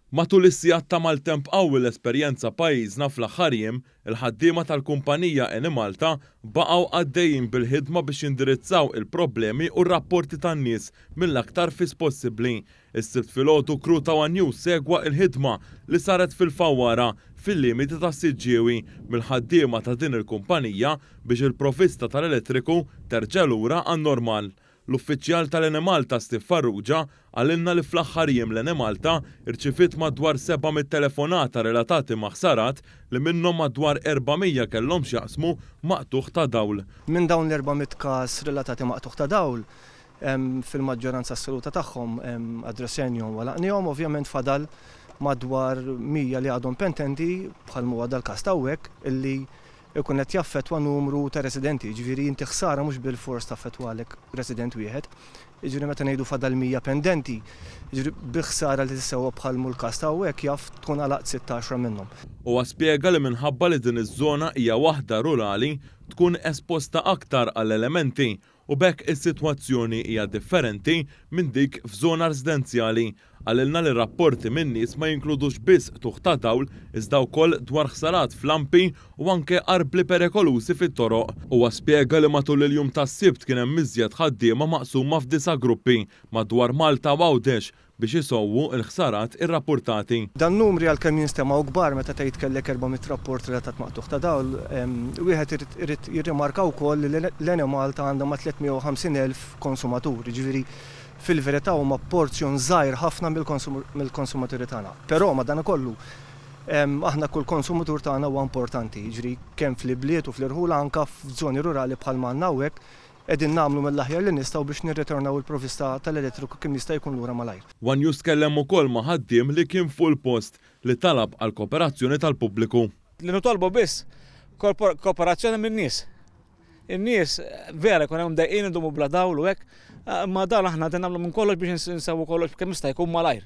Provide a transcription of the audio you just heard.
Matul is-sigħat ta' maltemp qawwi l-esperjenza pajjiżna fl-aħħar jiem, il-ħaddiema tal-kumpanija Eni Malta baqgħu għaddejjin bil-ħidma biex jindirizzaw il-problemi u r-rapporti tan-nies mill-aktar fis possibbli. Is-sibt filgħodu Crew ta' One News segwa l-ħidma li saret fil-Fawwara fil-limiti tas-Siġġiewi mill-ħaddiema ta' din il-kumpanija biex il-provvista tal-elettriku terġa' lura għan-normal. L-uffiċjal tal-Eni Malta Steve Farrugia għalilna li fl-aħħar jiem l-Eni Malta irċifiet madwar 700 telefonata relatati ma' ħsarat li minnhom madwar 400 kellhom x'jaqsmu maqtuħ ta' dawl. Minn dawn l-400 każ relatati maqtuħ ta' dawl, fil-maġġoranza assoluta tagħhom addressenjhom walaqnihom, ovvjament fadal madwar 100 li għadhom pendenti bħal huwa dal-każ ta' hawnhekk illi ikun qed jaffettwa numru ta' residenti, ġifieri inti ħsara mhux bil-fors taffettwalek resident wieħed. Jiġifieri meta ngħidu fadal 100 pendenti, jiġifieri bi-ħsara li tissewwa bħal l-każ ta' hawnhekk jaf tkun għalaqt 16 minnhom. Huwa spjega li minħabba li din iż-żona hija waħda rurali tkun esposta aktar għall-elementi u bekk is-sitwazzjoni hija differenti minn dik f'żona residenzjali. Għalilna li rapporti minn nies ma jinkludux biss tuħ ta' dawl iżda wkoll dwar ħsarat f'lampi u anke arbli perikolużi fit-toroq. Huwa spjega li matul il-jum tas-Sibt kien hemm iżjed ħaddiema maqsuma f'9 gruppi madwar Malta u Għawdex biex isowwu l-ħsarat irrappurtati. Dan numri għalkemm jinstemaw kbar meta tgħid kellek 400 rapport relatat maqtuħ ta' dawl, wieħed irid jirrimarka wkoll li l-Eni Malta għandha ma' 350,000 konsumatur, ġifieri fil-verità huma porzjon żgħir ħafna mill-konsumaturi tagħna. Però madankollu aħna kull konsumatur tagħna huwa importanti, jiġri kemm fl-ibliet u fl-irħula anke f'żoni rurali bħal ma hawnhekk qegħdin nagħmlu mill-aħjar li nistgħu biex nirritornaw il-provvista tal-elettriku kemm jista' jkun lura malajr. One News kellem ukoll ma' ħaddiem li kien fuq il-post li talab għal kooperazzjoni tal-pubbliku. Li nitolbu biss kooperazzjoni min-nies. In-nies vera jkun hemm dejqin idumu bla dawl u hekk, ma dan aħna qed nagħmlu minn kollox biex nsewwu kollox kemm jista' jkun malajr.